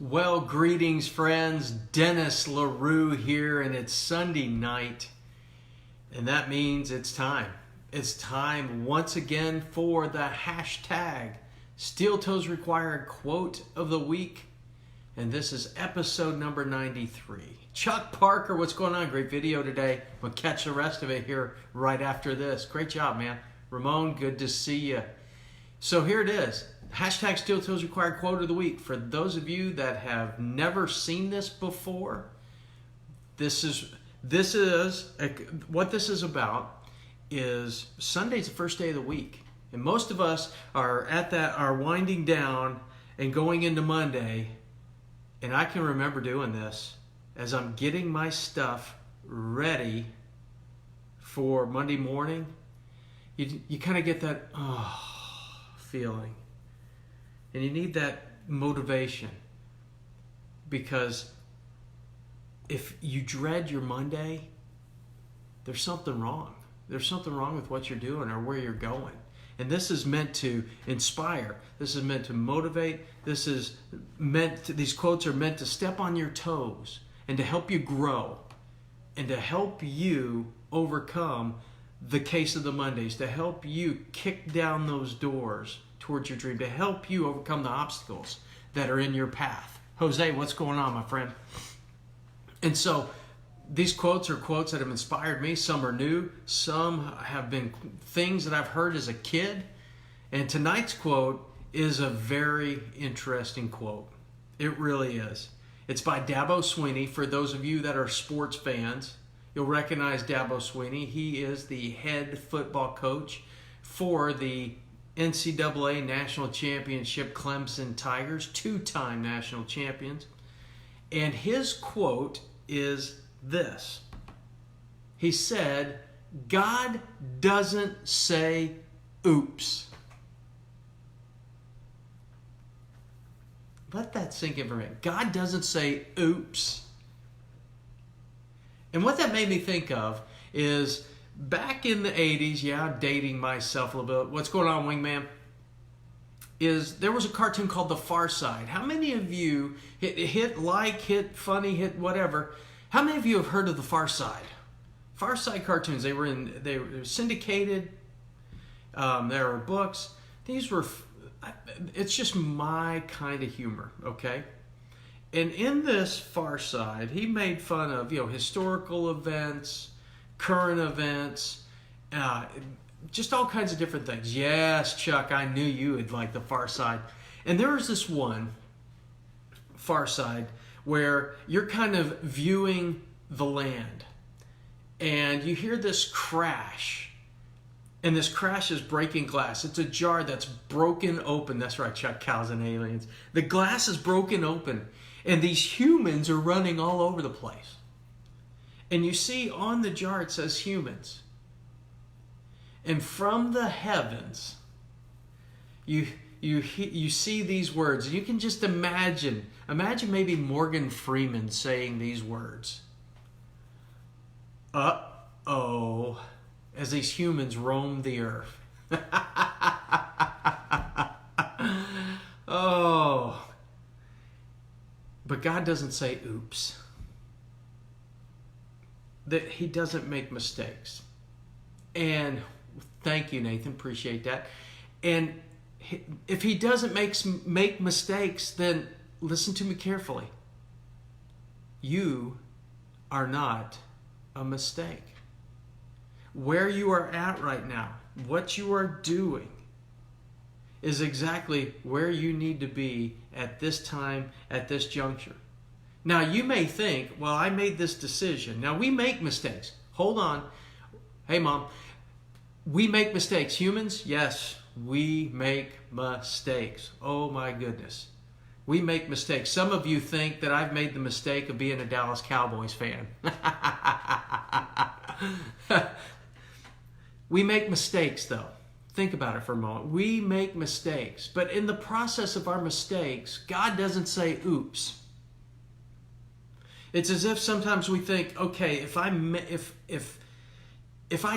Well, greetings, friends. Dennis LaRue here, and it's Sunday night, and that means it's time. It's time once again for the hashtag steeltoesrequired quote of the week, and this is episode number 93. Chuck Parker, what's going on? Great video today. We'll catch the rest of it here right after this. Great job, man. Ramon, good to see you. So here it is. Hashtag steeltoesrequired quote of the week. For those of you that have never seen this before, what this is about is Sunday's the first day of the week. And most of us are winding down and going into Monday. And I can remember doing this as I'm getting my stuff ready for Monday morning. You kind of get that feeling. And you need that motivation, because if you dread your Monday, there's something wrong. There's something wrong with what you're doing or where you're going. And this is meant to inspire. This is meant to motivate. These quotes are meant to step on your toes and to help you grow and to help you overcome the case of the Mondays, to help you kick down those doors towards your dream, to help you overcome the obstacles that are in your path. Jose, what's going on, my friend? And so these quotes are quotes that have inspired me. Some are new. Some have been things that I've heard as a kid. And tonight's quote is a very interesting quote. It really is. It's by Dabo Sweeney. For those of you that are sports fans, you'll recognize Dabo Sweeney. He is the head football coach for the NCAA National Championship Clemson Tigers, two-time national champions. And his quote is this. He said, "God doesn't say oops." Let that sink in for a minute. God doesn't say oops. And what that made me think of is back in the 80s, I'm dating myself a little bit. What's going on, Wingman? There was a cartoon called The Far Side. How many of you hit funny, hit whatever? How many of you have heard of The Far Side? Far Side cartoons. They were syndicated. There were books. It's just my kind of humor, okay? And in this Far Side, he made fun of historical events, current events, just all kinds of different things. Yes, Chuck, I knew you would like the Far Side. And there was this one Far Side where you're kind of viewing the land, and you hear this crash, and this crash is breaking glass. It's a jar that's broken open. That's right, Chuck, cows and aliens. The glass is broken open, and these humans are running all over the place. And you see on the jar it says humans. And from the heavens, you see these words. And you can just imagine maybe Morgan Freeman saying these words. Uh-oh, as these humans roam the earth. Oh. But God doesn't say oops. That he doesn't make mistakes. And thank you, Nathan. Appreciate that. And if he doesn't make mistakes, then listen to me carefully. You are not a mistake. Where you are at right now, what you are doing, is exactly where you need to be at this time, at this juncture. Now, you may think, well, I made this decision. Now, we make mistakes. Hold on. Hey, Mom. We make mistakes. Humans, yes, we make mistakes. Oh, my goodness. We make mistakes. Some of you think that I've made the mistake of being a Dallas Cowboys fan. We make mistakes, though. Think about it for a moment. We make mistakes. But in the process of our mistakes, God doesn't say, oops. It's as if sometimes we think, okay, if I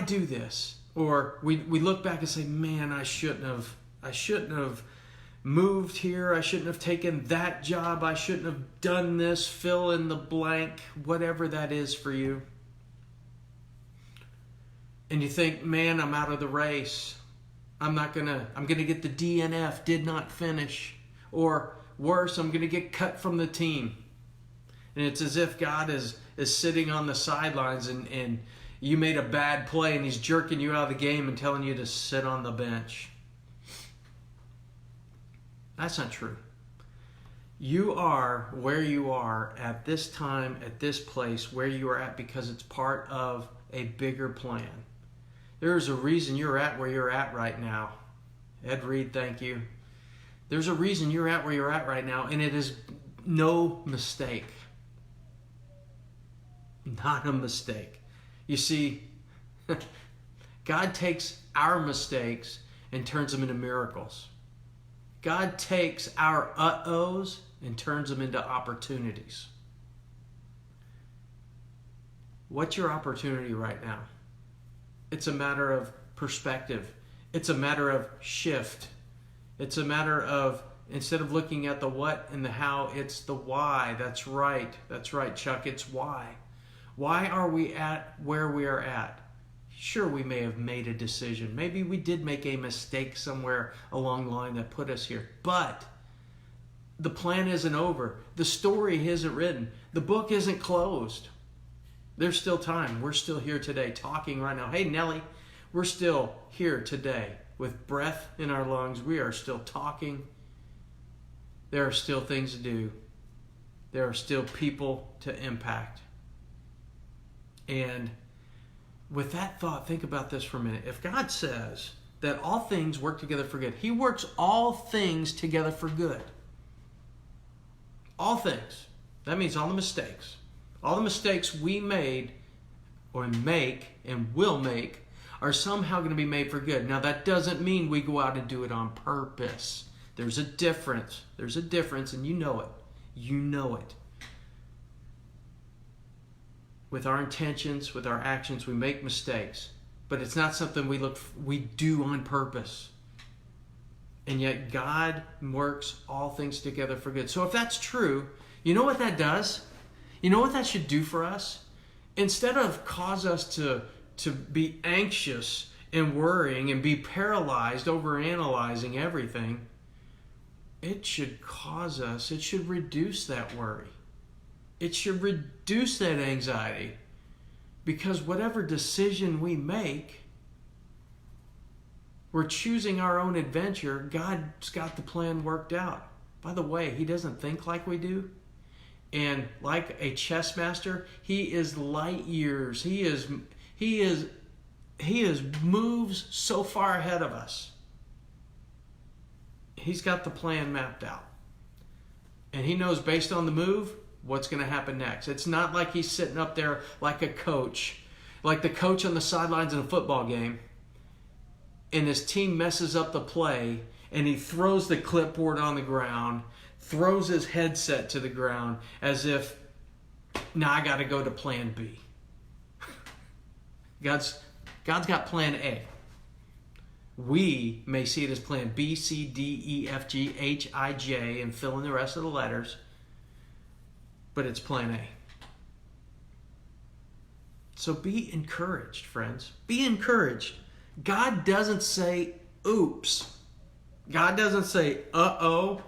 do this, or we look back and say, man, I shouldn't have moved here. I shouldn't have taken that job. I shouldn't have done this. Fill in the blank, whatever that is for you. And you think, man, I'm out of the race. I'm going to get the DNF, did not finish. Or worse, I'm going to get cut from the team. And it's as if God is sitting on the sidelines and you made a bad play and he's jerking you out of the game and telling you to sit on the bench. That's not true. You are where you are at this time, at this place, where you are at because it's part of a bigger plan. There's a reason you're at where you're at right now. Ed Reed, thank you. There's a reason you're at where you're at right now, and it is no mistake. Not a mistake. You see, God takes our mistakes and turns them into miracles. God takes our uh-ohs and turns them into opportunities. What's your opportunity right now? It's a matter of perspective. It's a matter of shift. It's a matter of, instead of looking at the what and the how, it's the why. That's right. That's right, Chuck. It's why. Why are we at where we are at? Sure, we may have made a decision. Maybe we did make a mistake somewhere along the line that put us here. But the plan isn't over. The story isn't written. The book isn't closed. There's still time. We're still here today talking right now. Hey, Nellie, we're still here today with breath in our lungs. We are still talking. There are still things to do. There are still people to impact. And with that thought, think about this for a minute. If God says that all things work together for good, He works all things together for good. All things. That means all the mistakes. All the mistakes we made or make and will make are somehow going to be made for good. Now, that doesn't mean we go out and do it on purpose. There's a difference. There's a difference, and you know it. You know it. With our intentions, with our actions, we make mistakes. But it's not something we do on purpose. And yet God works all things together for good. So if that's true, you know what that does? You know what that should do for us? Instead of cause us to be anxious and worrying and be paralyzed over analyzing everything, it should reduce that worry. It should reduce that anxiety, because whatever decision we make, we're choosing our own adventure. God's got the plan worked out. By the way, He doesn't think like we do. And like a chess master, He is light years. He moves so far ahead of us. He's got the plan mapped out. And He knows based on the move what's going to happen next. It's not like He's sitting up there like a coach, like the coach on the sidelines in a football game, and his team messes up the play, and he throws the clipboard on the ground, throws his headset to the ground as if, now I got to go to plan B. God's got plan A. We may see it as plan B, C, D, E, F, G, H, I, J, and fill in the rest of the letters. But it's plan A. So be encouraged, friends. Be encouraged. God doesn't say, oops. God doesn't say, uh-oh,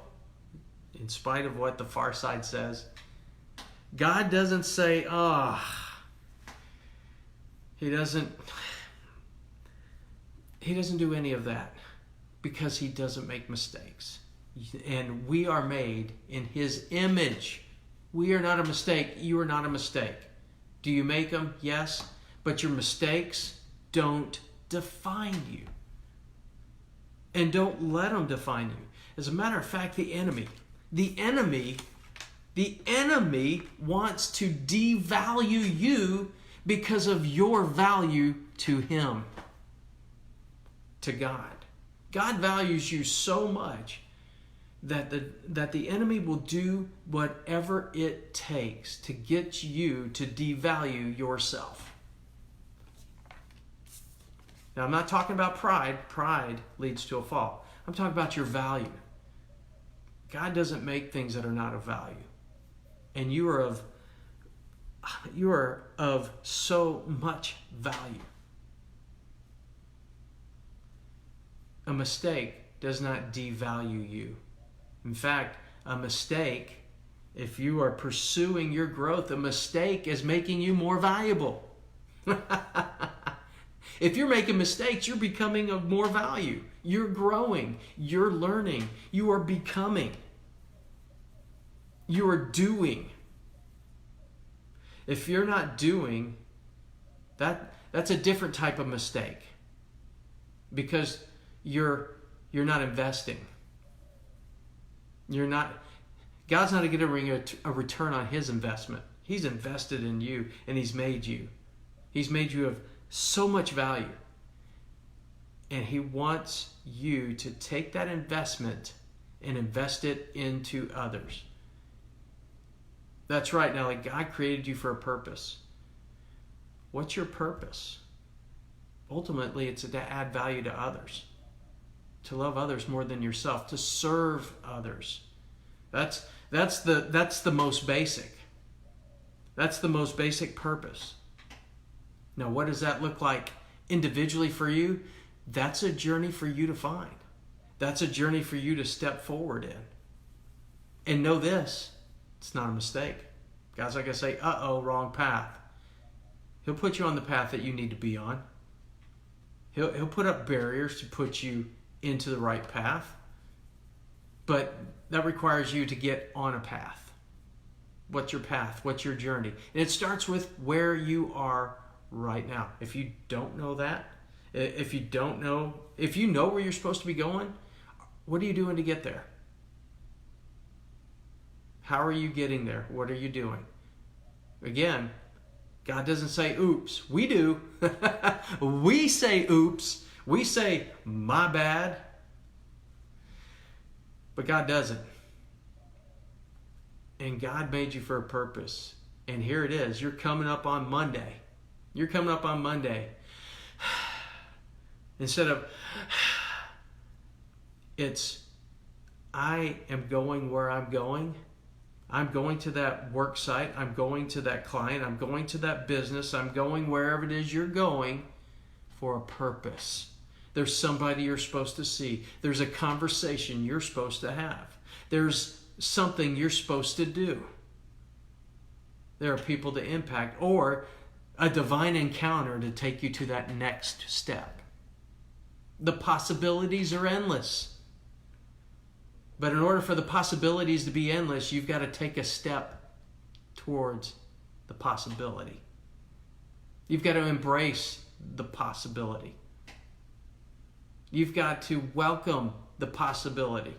in spite of what the far side says. God doesn't say, He doesn't do any of that, because He doesn't make mistakes. And we are made in His image. We are not a mistake. You are not a mistake. Do you make them? Yes. But your mistakes don't define you. And don't let them define you. As a matter of fact, the enemy wants to devalue you because of your value to him, to God. God values you so much that the enemy will do whatever it takes to get you to devalue yourself. Now, I'm not talking about pride. Pride leads to a fall. I'm talking about your value. God doesn't make things that are not of value. And you are of so much value. A mistake does not devalue you. In fact, a mistake, if you are pursuing your growth, a mistake is making you more valuable. If you're making mistakes, you're becoming of more value. You're growing. You're learning. You are becoming. You are doing. If you're not doing, that's a different type of mistake. Because you're not investing. God's not going to bring a return on his investment. He's invested in you, and he's made you. He's made you of so much value. And he wants you to take that investment and invest it into others. That's right, Nellie. God created you for a purpose. What's your purpose? Ultimately, it's to add value to others. To love others more than yourself. To serve others. That's the most basic. That's the most basic purpose. Now, what does that look like individually for you? That's a journey for you to find. That's a journey for you to step forward in. And know this, it's not a mistake. God's not going to say, wrong path. He'll put you on the path that you need to be on. He'll put up barriers to put you into the right path. But that requires you to get on a path. What's your path? What's your journey? And it starts with where you are right now. If you don't know that, if you know where you're supposed to be going, what are you doing to get there? How are you getting there? What are you doing? Again, God doesn't say oops. We do. We say oops. We say my bad. But God doesn't. And God made you for a purpose. And here it is. You're coming up on Monday. Instead of, it's, I am going where I'm going. I'm going to that work site. I'm going to that client. I'm going to that business. I'm going wherever it is you're going for a purpose. There's somebody you're supposed to see. There's a conversation you're supposed to have. There's something you're supposed to do. There are people to impact, or a divine encounter to take you to that next step. The possibilities are endless. But in order for the possibilities to be endless, you've got to take a step towards the possibility. You've got to embrace the possibility. You've got to welcome the possibility.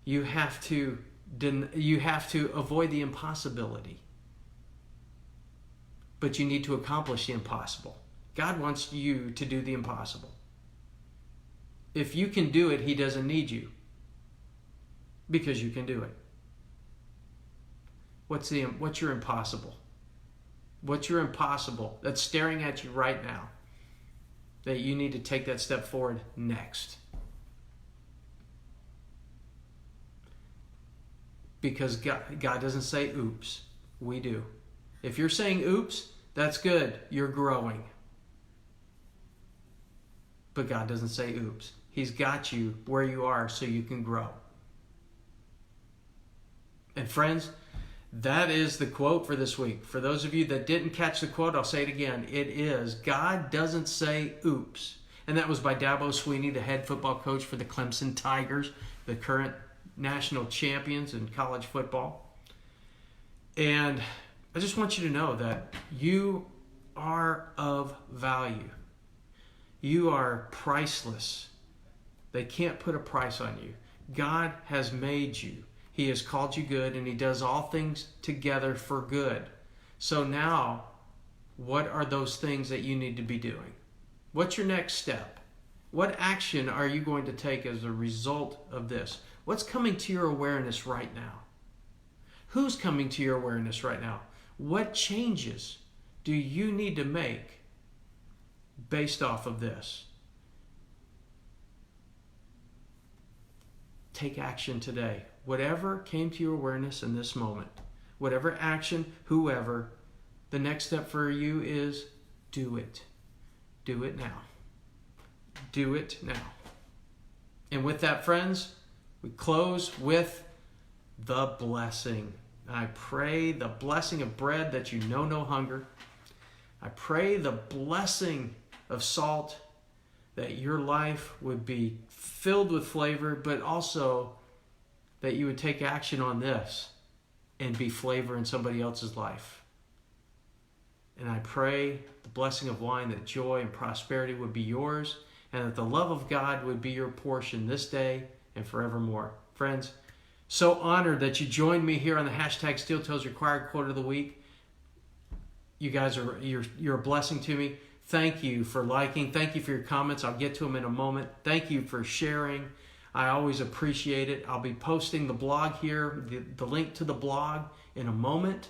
You have to avoid the impossibility. But you need to accomplish the impossible. God wants you to do the impossible. If you can do it, he doesn't need you. Because you can do it. What's your impossible? What's your impossible that's staring at you right now that you need to take that step forward next? Because God doesn't say oops. We do. If you're saying oops, that's good. You're growing. But God doesn't say oops. He's got you where you are so you can grow. And friends, that is the quote for this week. For those of you that didn't catch the quote, I'll say it again. It is, God doesn't say oops. And that was by Dabo Sweeney, the head football coach for the Clemson Tigers, the current national champions in college football. And I just want you to know that you are of value. You are priceless. They can't put a price on you. God has made you. He has called you good, and he does all things together for good. So now, what are those things that you need to be doing? What's your next step? What action are you going to take as a result of this? What's coming to your awareness right now? Who's coming to your awareness right now? What changes do you need to make based off of this? take action today. Whatever came to your awareness in this moment, whatever action, whoever, the next step for you is do it. Do it now. Do it now. And with that, friends, we close with the blessing. I pray the blessing of bread that you know no hunger. I pray the blessing of salt, that your life would be filled with flavor, but also that you would take action on this and be flavor in somebody else's life. And I pray the blessing of wine, that joy and prosperity would be yours, and that the love of God would be your portion this day and forevermore. Friends, so honored that you joined me here on the hashtag steeltoesrequired quote of the week. You guys you're a blessing to me. Thank you for liking. Thank you for your comments. I'll get to them in a moment. Thank you for sharing. I always appreciate it. I'll be posting the blog here, the link to the blog in a moment.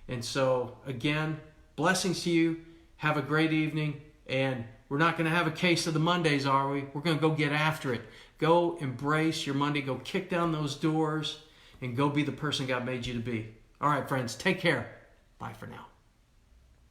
And so, again, blessings to you. Have a great evening. And we're not going to have a case of the Mondays, are we? We're going to go get after it. Go embrace your Monday. Go kick down those doors and go be the person God made you to be. All right, friends, take care. Bye for now.